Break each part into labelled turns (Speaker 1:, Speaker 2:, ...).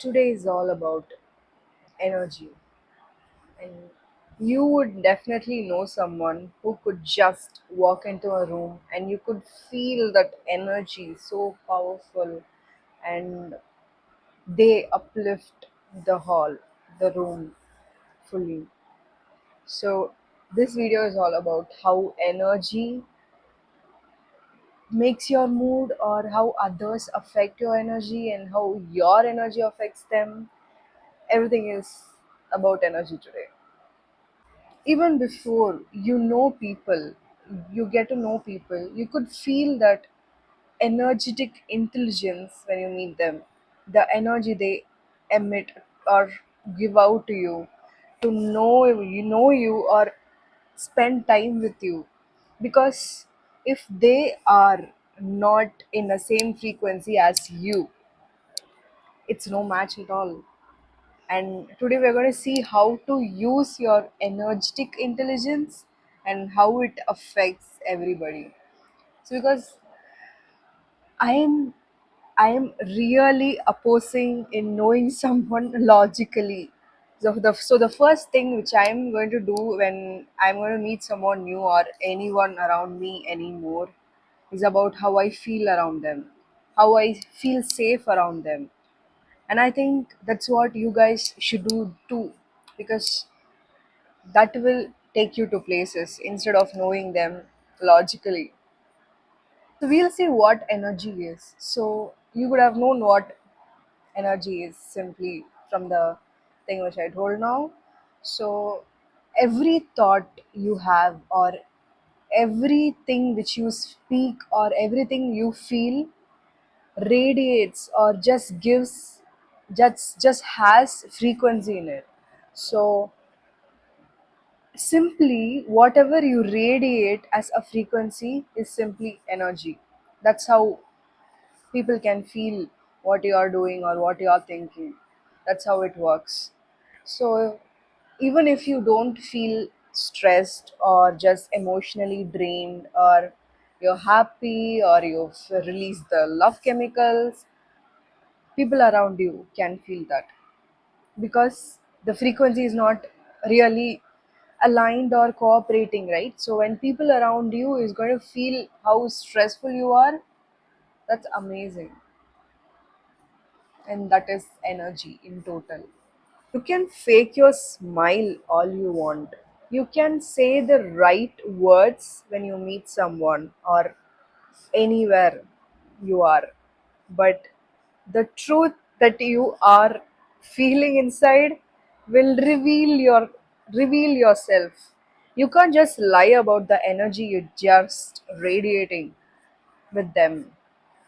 Speaker 1: Today is all about energy, and you would definitely know someone who could just walk into a room and you could feel that energy so powerful, and they uplift the hall, the room fully. So, this video is all about how energy makes your mood, or how others affect your energy, and how your energy affects them. Everything is about energy today. Even before people, you get to know people, you could feel that energetic intelligence when you meet them, the energy they emit or give out to you, to know you or spend time with you. Because if they are not in the same frequency as you, it's no match at all. And today we're going to see how to use your energetic intelligence and how it affects everybody. So because I am really opposing in knowing someone logically. So the first thing which I'm going to do when I'm going to meet someone new or anyone around me anymore is about how I feel around them, how I feel safe around them. And I think that's what you guys should do too, because that will take you to places instead of knowing them logically. So we'll see what energy is. So you would have known what energy is simply from the thing which I told now. So every thought you have, or everything which you speak, or everything you feel radiates or just gives, just has frequency in it. So simply whatever you radiate as a frequency is simply energy. That's how people can feel what you are doing or what you are thinking. That's how it works. So even if you don't feel stressed or just emotionally drained, or you're happy or you've released the love chemicals, people around you can feel that, because the frequency is not really aligned or cooperating, right? So when people around you is going to feel how stressful you are, that's amazing. And that is energy in total. You can fake your smile all you want. You can say the right words when you meet someone or anywhere you are. But the truth that you are feeling inside will reveal yourself. You can't just lie about the energy you're just radiating with them,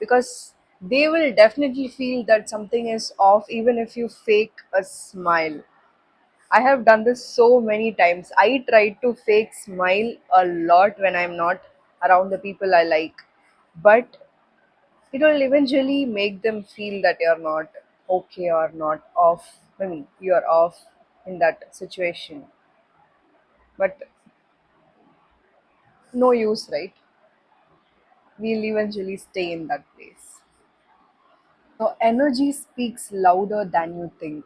Speaker 1: because they will definitely feel that something is off even if you fake a smile. I have done this so many times. I try to fake smile a lot when I'm not around the people I like, but it will eventually make them feel that you're not okay or not off. I mean, you're off in that situation, but no use, right? We'll eventually stay in that place. So energy speaks louder than you think.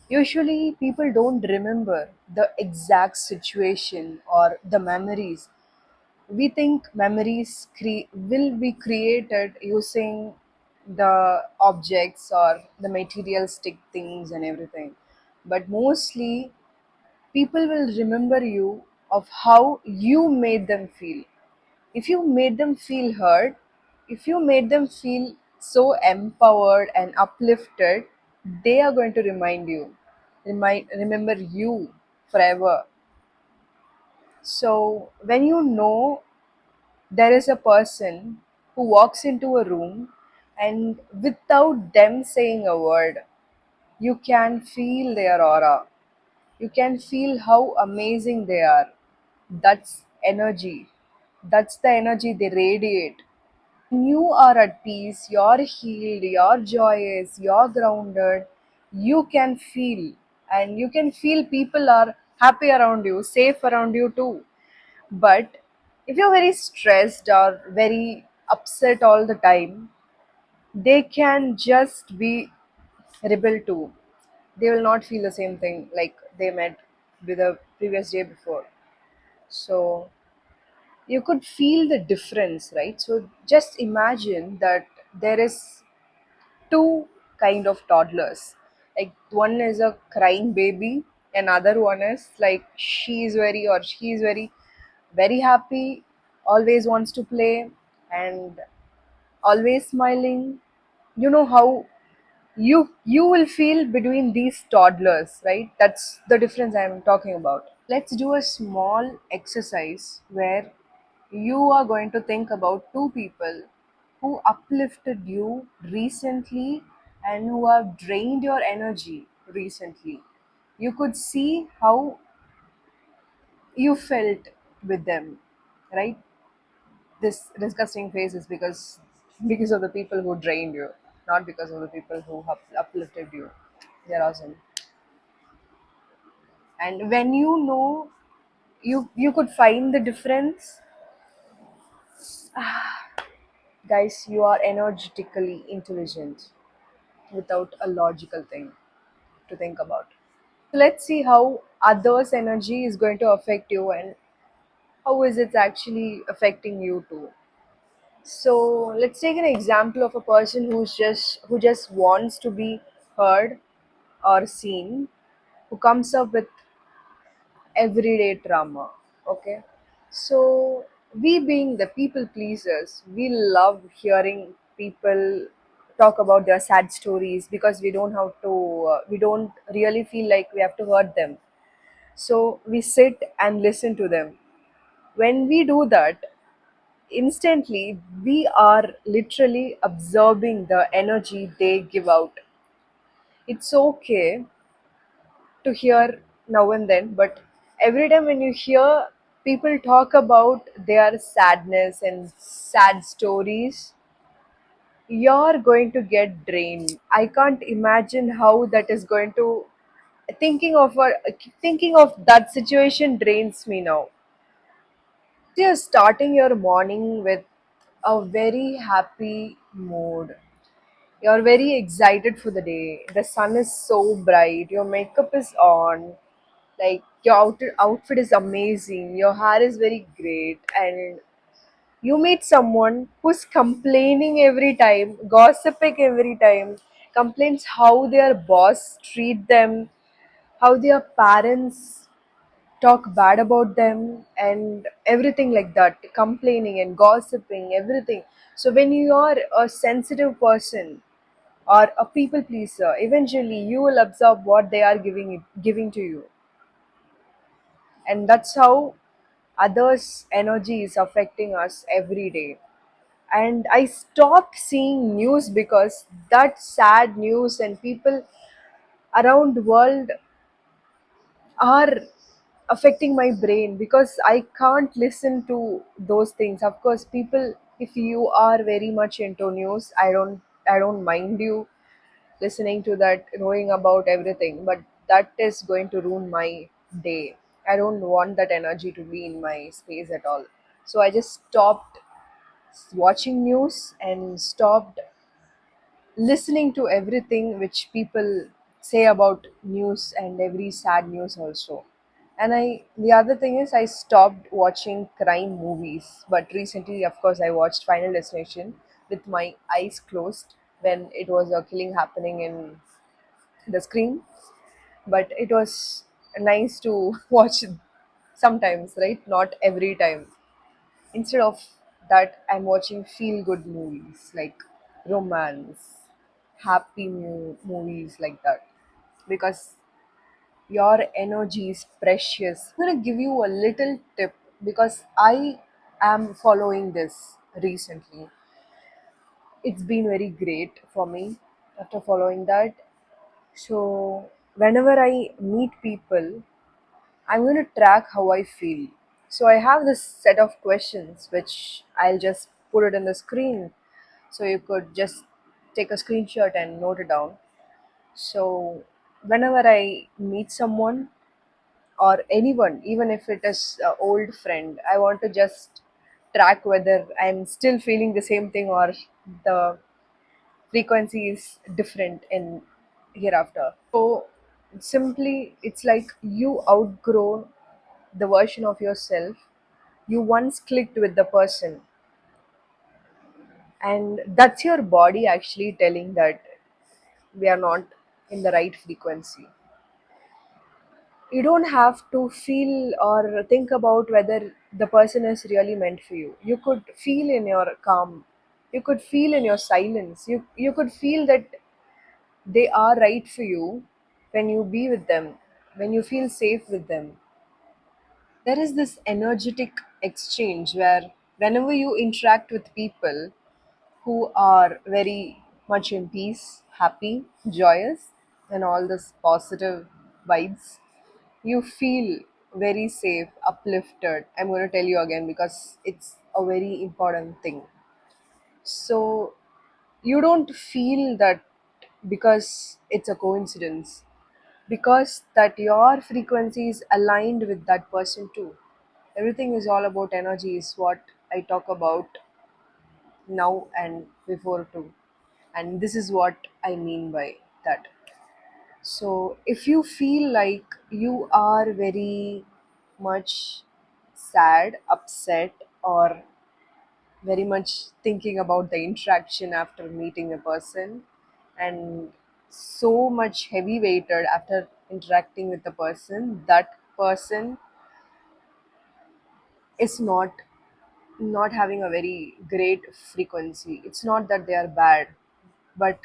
Speaker 1: Usually, people don't remember the exact situation or the memories. We think memories will be created using the objects or the materialistic things and everything. But mostly, people will remember you of how you made them feel. If you made them feel heard, if you made them feel so empowered and uplifted, they are going to remember you forever. So when you know there is a person who walks into a room, and without them saying a word, you can feel their aura. You can feel how amazing they are. That's energy. That's the energy they radiate. You are at peace, you're healed, you're joyous, you're grounded, you can feel, and you can feel people are happy around you, safe around you too. But if you're very stressed or very upset all the time, they can just be rebel too. They will not feel the same thing like they met with the previous day before. So you could feel the difference, right? So just imagine that there is two kind of toddlers. Like one is a crying baby, another one is like she is very happy, always wants to play, and always smiling. You know how you will feel between these toddlers, right? That's the difference I'm talking about. Let's do a small exercise where you are going to think about two people who uplifted you recently and who have drained your energy recently. You could see how you felt with them, right? This disgusting phase is because of the people who drained you, not because of the people who uplifted you. They're awesome. And when you know, you could find the difference. Guys, you are energetically intelligent without a logical thing to think about. So let's see how others' energy is going to affect you and how is it actually affecting you too. So let's take an example of a person who just wants to be heard or seen, who comes up with everyday drama. Okay, so we being the people pleasers, we love hearing people talk about their sad stories because we don't really feel like we have to hurt them. So we sit and listen to them. When we do that, instantly we are literally absorbing the energy they give out. It's okay to hear now and then, but every time when you hear people talk about their sadness and sad stories, you're going to get drained. I can't imagine how that is going to thinking of that situation drains me now. You're starting your morning with a very happy mood. You're very excited for the day. The sun is so bright. Your makeup is on. Like your outfit is amazing. Your hair is very great. And you meet someone who's complaining every time, gossiping every time, complains how their boss treat them, how their parents talk bad about them and everything like that, complaining and gossiping everything. So when you are a sensitive person or a people pleaser, eventually you will absorb what they are giving to you, and that's how others energy is affecting us every day. And I stopped seeing news because that sad news and people around the world are affecting my brain because I can't listen to those things. Of course, people, if you are very much into news, I don't mind you listening to that, knowing about everything, but that is going to ruin my day. I don't want that energy to be in my space at all. So I just stopped watching news and stopped listening to everything which people say about news and every sad news also. And the other thing is I stopped watching crime movies. But recently, of course, I watched Final Destination with my eyes closed when it was a killing happening in the screen. But it was nice to watch sometimes, right? Not every time. Instead of that, I'm watching feel good movies like romance, happy movies like that, because your energy is precious. I'm going to give you a little tip because I am following this recently. It's been very great for me after following that. So, whenever I meet people, I'm going to track how I feel. So I have this set of questions which I'll just put it in the screen. So you could just take a screenshot and note it down. So whenever I meet someone or anyone, even if it is an old friend, I want to just track whether I'm still feeling the same thing or the frequency is different in hereafter. So simply, it's like you outgrow the version of yourself you once clicked with the person, and that's your body actually telling that we are not in the right frequency. You don't have to feel or think about whether the person is really meant for you. You could feel in your calm, you could feel in your silence, you could feel that they are right for you when you be with them, when you feel safe with them. There is this energetic exchange where whenever you interact with people who are very much in peace, happy, joyous, and all this positive vibes, you feel very safe, uplifted. I'm going to tell you again because it's a very important thing. So, you don't feel that because it's a coincidence, because that your frequency is aligned with that person too. Everything is all about energy, is what I talk about now and before too. And this is what I mean by that. So, if you feel like you are very much sad, upset, or very much thinking about the interaction after meeting a person, and so much heavy weighted after interacting with the person, that person is not having a very great frequency. It's not that they are bad, but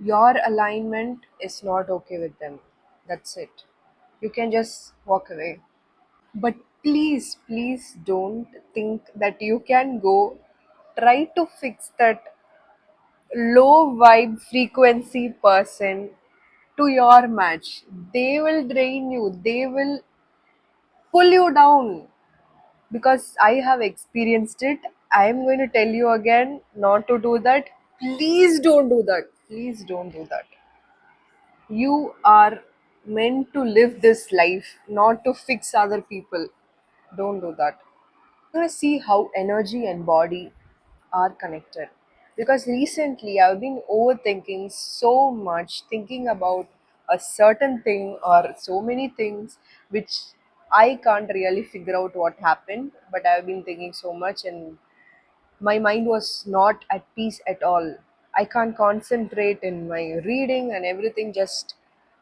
Speaker 1: your alignment is not okay with them. That's it. You can just walk away. But please, please don't think that you can go try to fix that low vibe frequency person to your match. They will drain you, they will pull you down, because I have experienced it. I am going to tell you again not to do that. Please don't do that. Please don't do that. You are meant to live this life, not to fix other people. Don't do that. You're going to see how energy and body are connected. Because recently I've been overthinking so much, thinking about a certain thing or so many things which I can't really figure out what happened, but I've been thinking so much and my mind was not at peace at all. I can't concentrate in my reading and everything just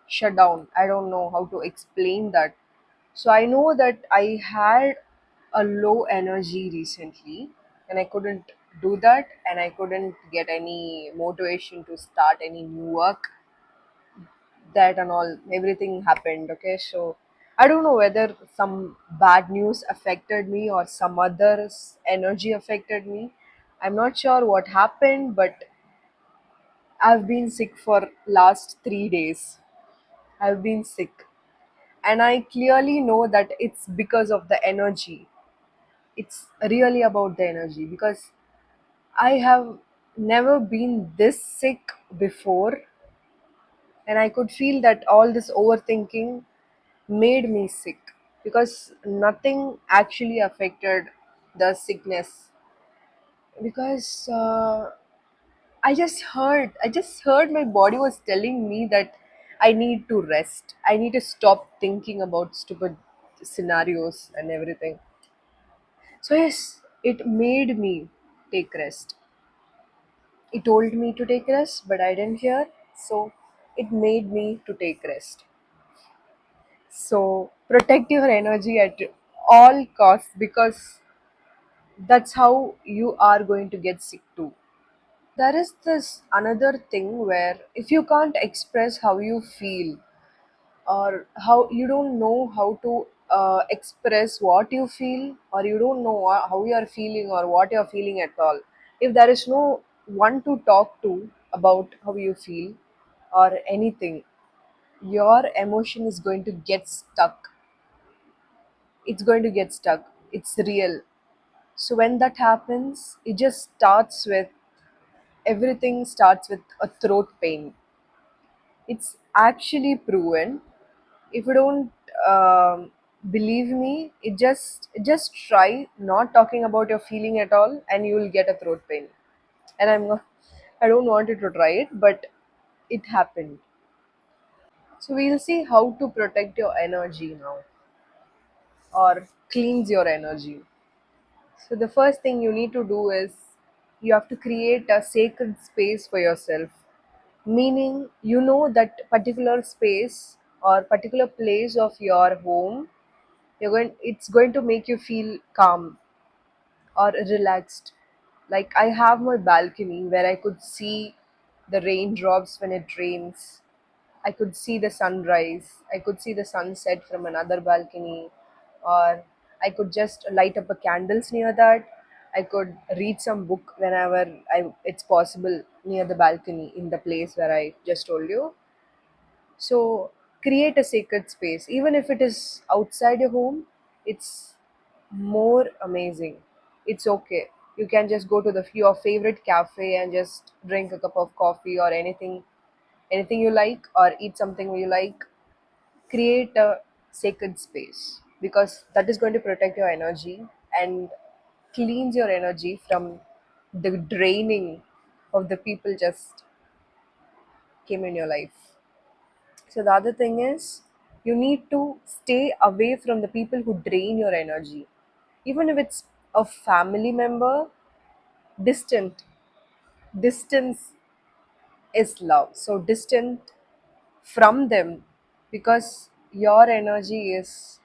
Speaker 1: shut down. I don't know how to explain that. So I know that I had a low energy recently and I couldn't do that, and I couldn't get any motivation to start any new work, that and all. Everything happened. Okay, so I don't know whether some bad news affected me or some other's energy affected me. I'm not sure what happened, but I've been sick for last 3 days. I've been sick, and I clearly know that it's because of the energy. It's really about the energy, because I have never been this sick before, and I could feel that all this overthinking made me sick, because nothing actually affected the sickness, because I just heard my body was telling me that I need to rest, I need to stop thinking about stupid scenarios and everything. So yes, it made me take rest. It told me to take rest, but I didn't hear, so it made me to take rest. So protect your energy at all costs, because that's how you are going to get sick too. There is this another thing where if you can't express how you feel, or how you don't know how to express what you feel, or you don't know how you are feeling or what you are feeling at all, if there is no one to talk to about how you feel or anything, your emotion is going to get stuck. It's going to get stuck. It's real. So when that happens, it just starts with everything starts with a throat pain. It's actually proven. If you don't believe me, it just try not talking about your feeling at all, and you will get a throat pain. And I don't want you to try it, but it happened. So we'll see how to protect your energy now, or cleanse your energy. So the first thing you need to do is you have to create a sacred space for yourself. Meaning, you know that particular space or particular place of your home, it's going to make you feel calm or relaxed. Like I have my balcony where I could see the raindrops when it rains. I could see the sunrise. I could see the sunset from another balcony, or I could just light up a candles near that. I could read some book whenever it's possible near the balcony in the place where I just told you. So create a sacred space, even if it is outside your home. It's more amazing. It's okay. You can just go to your favorite cafe and just drink a cup of coffee or anything you like, or eat something you like. Create a sacred space, because that is going to protect your energy and cleanse your energy from the draining of the people just came in your life. So the other thing is, you need to stay away from the people who drain your energy. Even if it's a family member, distant. Distance is love. So distant from them, because your energy is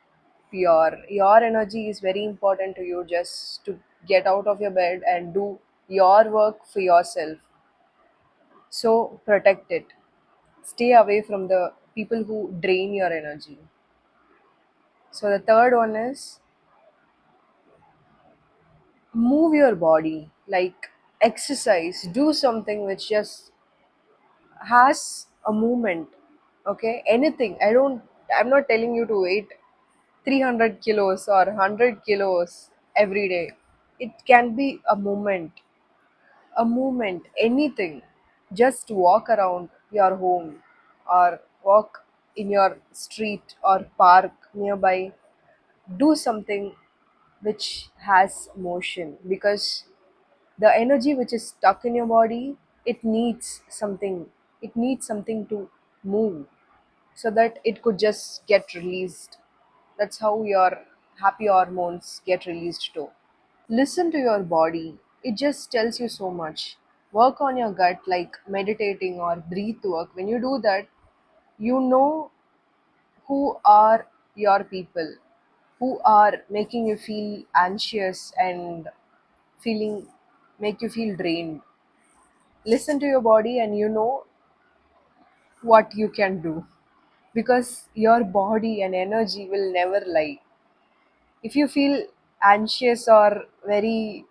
Speaker 1: pure. Your energy is very important to you, just to get out of your bed and do your work for yourself. So protect it. Stay away from the people who drain your energy. So the third one is, move your body, like exercise, do something which just has a movement. Okay, anything. I'm not telling you to weight 300 kilos or 100 kilos every day. It can be a movement, anything. Just walk around your home, or walk in your street or park nearby. Do something which has motion, because the energy which is stuck in your body, it needs something to move, so that it could just get released. That's how your happy hormones get released too. Listen to your body, it just tells you so much. Work on your gut, like meditating or breath work. When you do that, you know who are your people, who are making you feel anxious and feeling make you feel drained. Listen to your body and you know what you can do, because your body and energy will never lie. If you feel anxious or very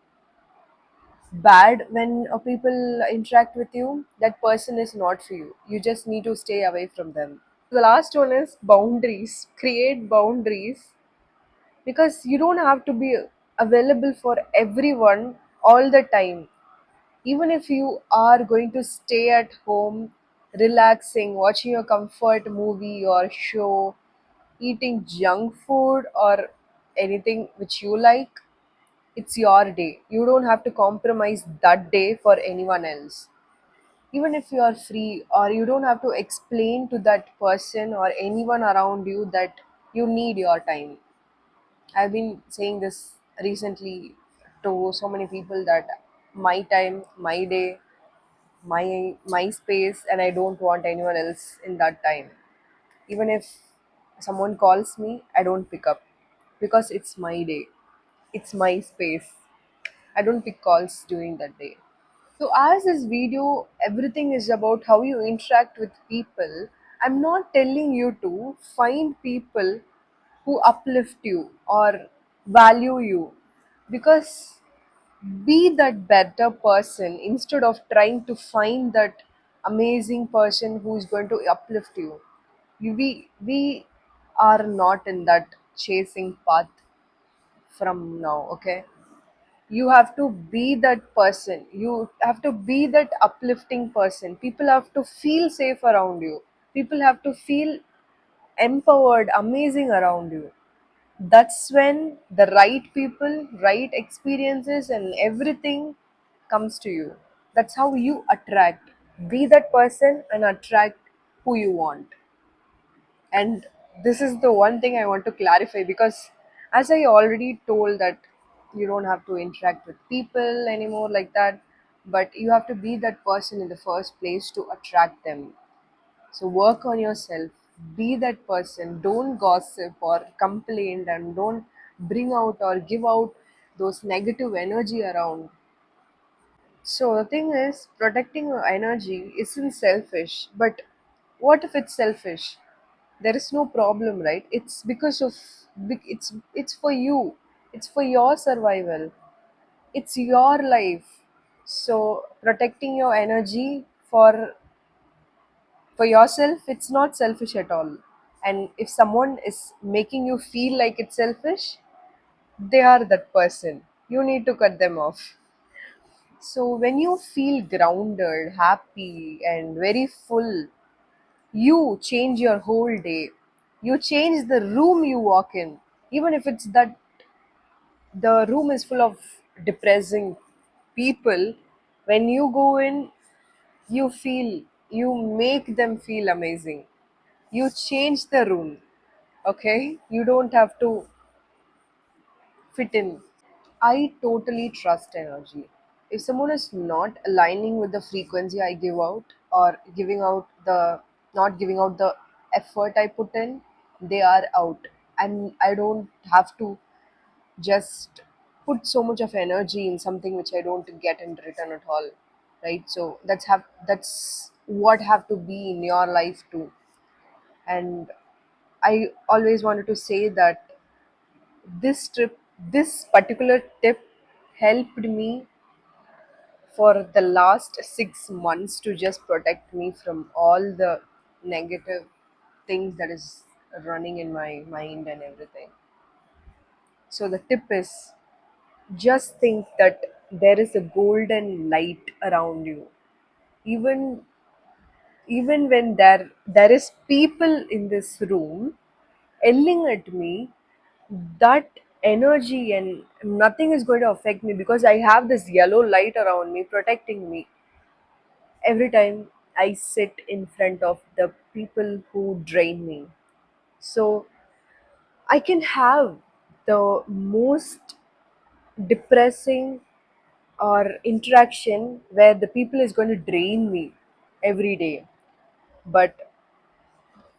Speaker 1: bad when people interact with you, that person is not for you. You just need to stay away from them. The last one is boundaries. Create boundaries, because you don't have to be available for everyone all the time. Even if you are going to stay at home, relaxing, watching a comfort movie or show, eating junk food or anything which you like, it's your day. You don't have to compromise that day for anyone else. Even if you are free, or you don't have to explain to that person or anyone around you that you need your time. I've been saying this recently to so many people, that my time, my day, my space, and I don't want anyone else in that time. Even if someone calls me, I don't pick up, because it's my day. It's my space. I don't pick calls during that day. So, as this video, everything is about how you interact with people. I'm not telling you to find people who uplift you or value you, because be that better person instead of trying to find that amazing person who is going to uplift you. We are not in that chasing path from now, okay? You have to be that person, you have to be that uplifting person. People have to feel safe around you, people have to feel empowered, amazing around you. That's when the right people, right experiences, and everything comes to you. That's how you attract. Be that person and attract who you want. And this is the one thing I want to clarify, because as I already told that you don't have to interact with people anymore like that, but you have to be that person in the first place to attract them. So work on yourself, be that person, don't gossip or complain, and don't bring out or give out those negative energy around. So the thing is, protecting your energy isn't selfish, but what if it's selfish? There is no problem, right? It's because of it's for you. It's for your survival. It's your life. So protecting your energy for yourself, it's not selfish at all. And if someone is making you feel like it's selfish, they are that person. You need to cut them off. So when you feel grounded, happy, and very full, you change your whole day. You change the room you walk in. Even if it's that the room is full of depressing people, when you go in, you feel, you make them feel amazing. You change the room, okay? You don't have to fit in. I totally trust energy. If someone is not aligning with the frequency I give out, or giving out the not giving out the effort I put in, they are out. And I don't have to just put so much of energy in something which I don't get in return at all. Right? So that's what have to be in your life too. And I always wanted to say that this particular tip helped me for the last 6 months to just protect me from all the negative things that is running in my mind and everything. So the tip is, just think that there is a golden light around you. Even even when there is people in this room yelling at me, that energy and nothing is going to affect me, because I have this yellow light around me protecting me every time I sit in front of the people who drain me. So I can have the most depressing or interaction where the people is going to drain me every day, but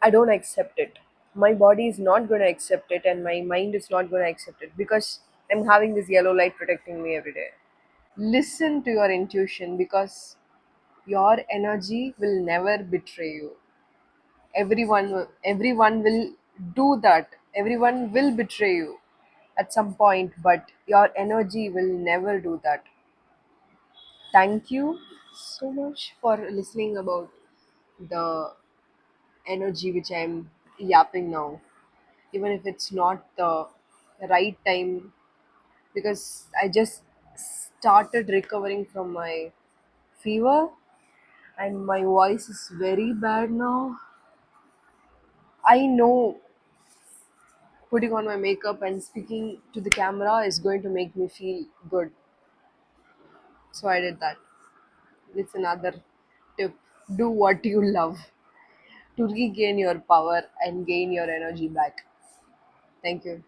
Speaker 1: I don't accept it. My body is not going to accept it, and my mind is not going to accept it, because I'm having this yellow light protecting me every day. Listen to your intuition, because your energy will never betray you. Everyone will do that. Everyone will betray you at some point, but your energy will never do that. Thank you so much for listening about the energy which I'm yapping now, even if it's not the right time, because I just started recovering from my fever and my voice is very bad now. I know putting on my makeup and speaking to the camera is going to make me feel good, so I did that. It's another tip. Do what you love to regain your power and gain your energy back. Thank you.